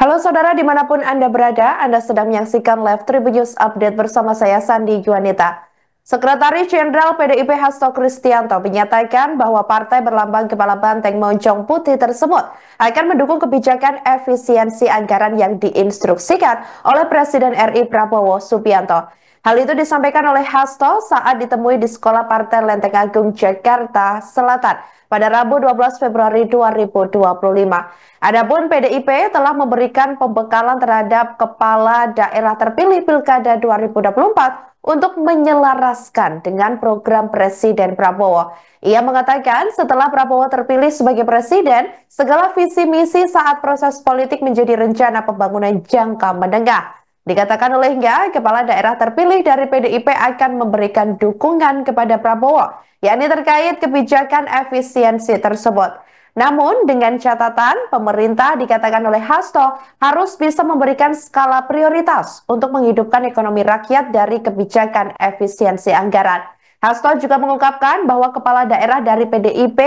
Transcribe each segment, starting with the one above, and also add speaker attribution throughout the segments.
Speaker 1: Halo saudara dimanapun Anda berada, Anda sedang menyaksikan Live Tribun News Update bersama saya Sandi Juanita. Sekretaris Jenderal PDIP Hasto Kristianto menyatakan bahwa partai berlambang kepala banteng moncong putih tersebut akan mendukung kebijakan efisiensi anggaran yang diinstruksikan oleh Presiden RI Prabowo Subianto. Hal itu disampaikan oleh Hasto saat ditemui di Sekolah Partai Lenteng Agung, Jakarta Selatan pada Rabu 12 Februari 2025. Adapun PDIP telah memberikan pembekalan terhadap kepala daerah terpilih Pilkada 2024 untuk menyelaraskan dengan program Presiden Prabowo. Ia mengatakan setelah Prabowo terpilih sebagai presiden, segala visi misi saat proses politik menjadi rencana pembangunan jangka menengah. Dikatakan olehnya, kepala daerah terpilih dari PDIP akan memberikan dukungan kepada Prabowo, yakni terkait kebijakan efisiensi tersebut. Namun, dengan catatan, pemerintah dikatakan oleh Hasto harus bisa memberikan skala prioritas untuk menghidupkan ekonomi rakyat dari kebijakan efisiensi anggaran. Hasto juga mengungkapkan bahwa kepala daerah dari PDIP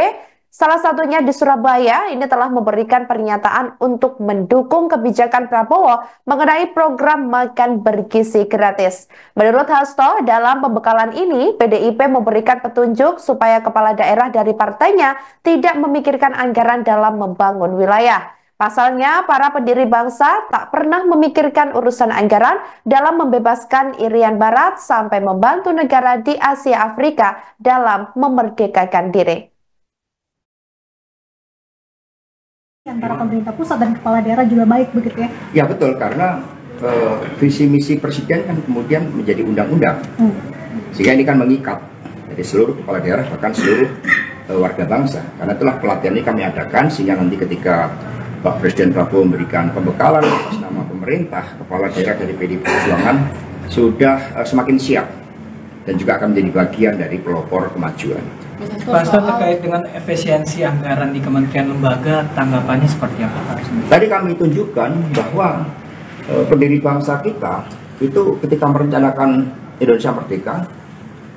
Speaker 1: salah satunya di Surabaya ini telah memberikan pernyataan untuk mendukung kebijakan Prabowo mengenai program makan bergizi gratis. Menurut Hasto, dalam pembekalan ini PDIP memberikan petunjuk supaya kepala daerah dari partainya tidak memikirkan anggaran dalam membangun wilayah. Pasalnya, para pendiri bangsa tak pernah memikirkan urusan anggaran dalam membebaskan Irian Barat sampai membantu negara di Asia Afrika dalam memerdekakan diri.
Speaker 2: Antara pemerintah pusat dan kepala daerah juga baik begitu ya?
Speaker 3: Ya betul, karena visi misi presiden kan kemudian menjadi undang-undang, sehingga ini kan mengikat jadi seluruh kepala daerah bahkan seluruh warga bangsa. Karena itulah pelatihan ini kami adakan sehingga nanti ketika Pak Presiden Prabowo memberikan pembekalan atas nama pemerintah, kepala daerah dari PDI Perjuangan sudah semakin siap dan juga akan menjadi bagian dari pelopor kemajuan.
Speaker 4: Pak Hasto, terkait dengan efisiensi anggaran di kementerian lembaga, tanggapannya seperti apa Pak?
Speaker 3: Tadi kami tunjukkan bahwa pendiri bangsa kita itu ketika merencanakan Indonesia Merdeka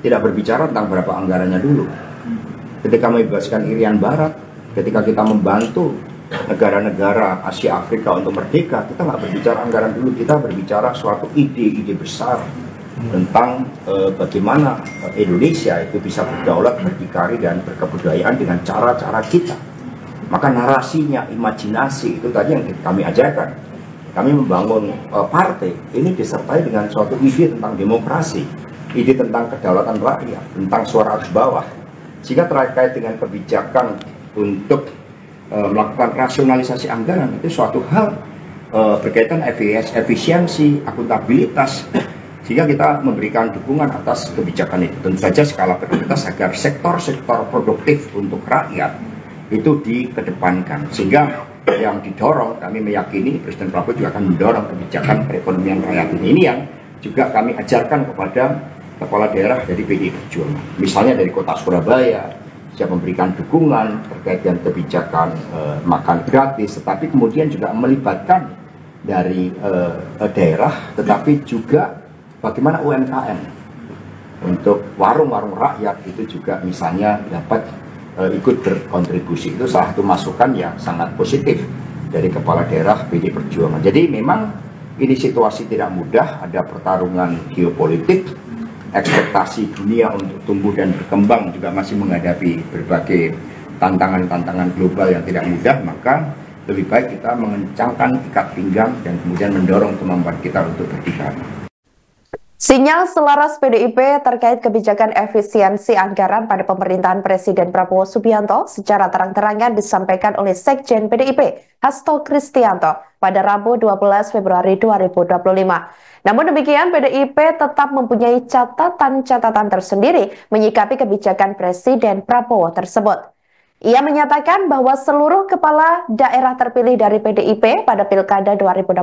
Speaker 3: tidak berbicara tentang berapa anggarannya dulu. Ketika membebaskan Irian Barat, ketika kita membantu negara-negara Asia Afrika untuk merdeka, kita nggak berbicara anggaran dulu, kita berbicara suatu ide-ide besar tentang bagaimana Indonesia itu bisa berdaulat, berdikari dan berkebudayaan dengan cara-cara kita. Maka narasinya, imajinasi itu tadi yang kami ajarkan. Kami membangun partai ini disertai dengan suatu ide tentang demokrasi, ide tentang kedaulatan rakyat, tentang suara arus bawah. Sehingga terkait dengan kebijakan untuk melakukan rasionalisasi anggaran itu suatu hal berkaitan efisiensi, akuntabilitas. Sehingga kita memberikan dukungan atas kebijakan itu. Tentu saja skala prioritas agar sektor-sektor produktif untuk rakyat itu dikedepankan. Sehingga yang didorong, kami meyakini Presiden Prabowo juga akan mendorong kebijakan perekonomian rakyat ini. Ini yang juga kami ajarkan kepada kepala daerah dari PDI Perjuangan. Misalnya dari kota Surabaya, siap memberikan dukungan terkait dengan kebijakan makan gratis, tetapi kemudian juga melibatkan dari daerah, tetapi juga bagaimana UMKM untuk warung-warung rakyat itu juga misalnya dapat ikut berkontribusi. Itu salah satu masukan yang sangat positif dari kepala daerah PDI Perjuangan. Jadi memang ini situasi tidak mudah, ada pertarungan geopolitik, ekspektasi dunia untuk tumbuh dan berkembang juga masih menghadapi berbagai tantangan-tantangan global yang tidak mudah, maka lebih baik kita mengencangkan ikat pinggang dan kemudian mendorong kemampuan kita untuk berdikari.
Speaker 1: Sinyal selaras PDIP terkait kebijakan efisiensi anggaran pada pemerintahan Presiden Prabowo Subianto secara terang-terangan disampaikan oleh Sekjen PDIP Hasto Kristianto pada Rabu 12 Februari 2025. Namun demikian, PDIP tetap mempunyai catatan-catatan tersendiri menyikapi kebijakan Presiden Prabowo tersebut. Ia menyatakan bahwa seluruh kepala daerah terpilih dari PDIP pada Pilkada 2024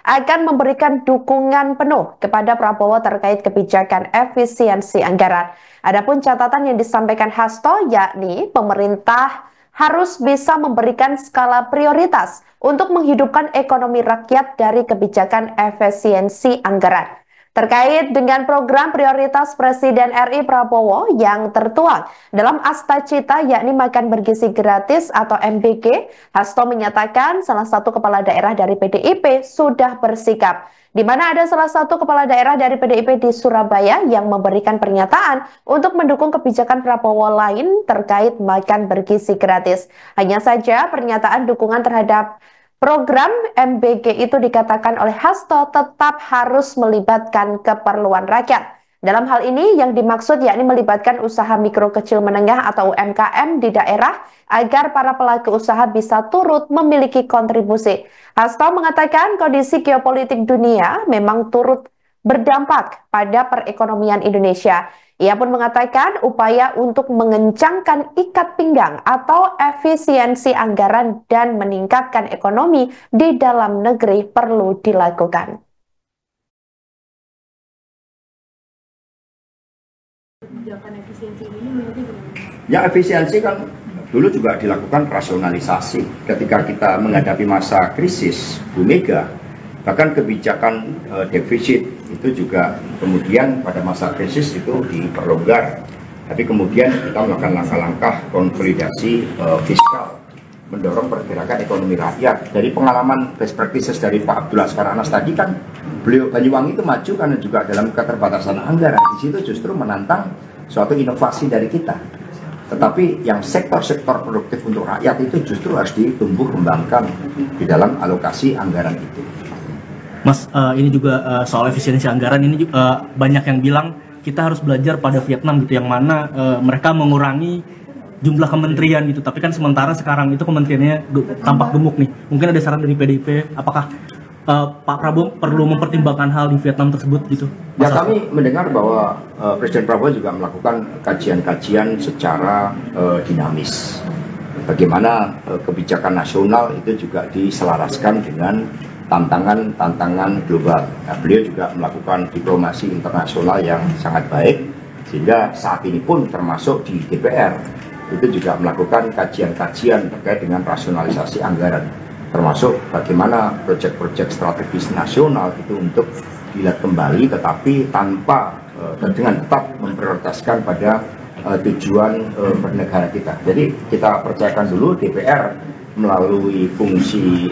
Speaker 1: akan memberikan dukungan penuh kepada Prabowo terkait kebijakan efisiensi anggaran. Adapun catatan yang disampaikan Hasto yakni pemerintah harus bisa memberikan skala prioritas untuk menghidupkan ekonomi rakyat dari kebijakan efisiensi anggaran. terkait dengan program prioritas Presiden RI Prabowo yang tertuang dalam Asta Cita yakni makan bergizi gratis atau MBG. Hasto menyatakan salah satu kepala daerah dari PDIP sudah bersikap, di mana ada salah satu kepala daerah dari PDIP di Surabaya yang memberikan pernyataan untuk mendukung kebijakan Prabowo lain terkait makan bergizi gratis. Hanya saja pernyataan dukungan terhadap program MBG itu dikatakan oleh Hasto tetap harus melibatkan keperluan rakyat. Dalam hal ini yang dimaksud yakni melibatkan usaha mikro kecil menengah atau UMKM di daerah agar para pelaku usaha bisa turut memiliki kontribusi. Hasto mengatakan kondisi geopolitik dunia memang turut berdampak pada perekonomian Indonesia. Ia pun mengatakan upaya untuk mengencangkan ikat pinggang atau efisiensi anggaran dan meningkatkan ekonomi di dalam negeri perlu dilakukan.
Speaker 2: Kebijakan efisiensi ini menurutnya gimana?
Speaker 3: Ya, efisiensi kan dulu juga dilakukan rasionalisasi ketika kita menghadapi masa krisis Bu Mega. Bahkan kebijakan defisit itu juga kemudian pada masa krisis itu diperlonggar. Tapi kemudian kita melakukan langkah-langkah konsolidasi fiskal, mendorong pergerakan ekonomi rakyat. Dari pengalaman best practices dari Pak Abdullah Asfar Anas tadi kan, beliau Banyuwangi itu maju karena juga dalam keterbatasan anggaran. Di situ justru menantang suatu inovasi dari kita. Tetapi yang sektor-sektor produktif untuk rakyat itu justru harus ditumbuh kembangkan di dalam alokasi anggaran itu.
Speaker 5: Mas, ini juga soal efisiensi anggaran ini banyak yang bilang kita harus belajar pada Vietnam gitu, yang mana mereka mengurangi jumlah kementerian gitu, tapi kan sementara sekarang itu kementeriannya tampak gemuk nih. Mungkin ada saran dari PDIP, apakah Pak Prabowo perlu mempertimbangkan hal di Vietnam tersebut gitu?
Speaker 3: Ya, kami mendengar bahwa Presiden Prabowo juga melakukan kajian-kajian secara dinamis. Bagaimana kebijakan nasional itu juga diselaraskan dengan tantangan-tantangan global. Nah, beliau juga melakukan diplomasi internasional yang sangat baik, sehingga saat ini pun termasuk di DPR itu juga melakukan kajian-kajian terkait dengan rasionalisasi anggaran, termasuk bagaimana proyek-proyek strategis nasional itu untuk dilihat kembali, tetapi tanpa dengan tetap memprioritaskan pada tujuan bernegara kita. Jadi kita percayakan dulu DPR melalui fungsi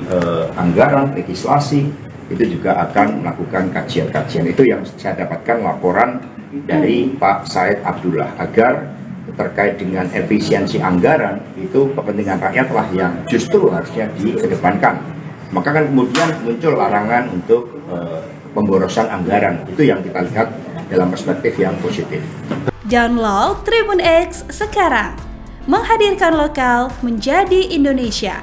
Speaker 3: anggaran, legislasi, itu juga akan melakukan kajian-kajian. Itu yang saya dapatkan laporan dari Pak Said Abdullah, agar terkait dengan efisiensi anggaran itu kepentingan rakyatlah yang justru harusnya dikedepankan. Maka kan kemudian muncul larangan untuk pemborosan anggaran. Itu yang kita lihat dalam perspektif yang positif.
Speaker 6: Download Tribun X sekarang, menghadirkan lokal menjadi Indonesia.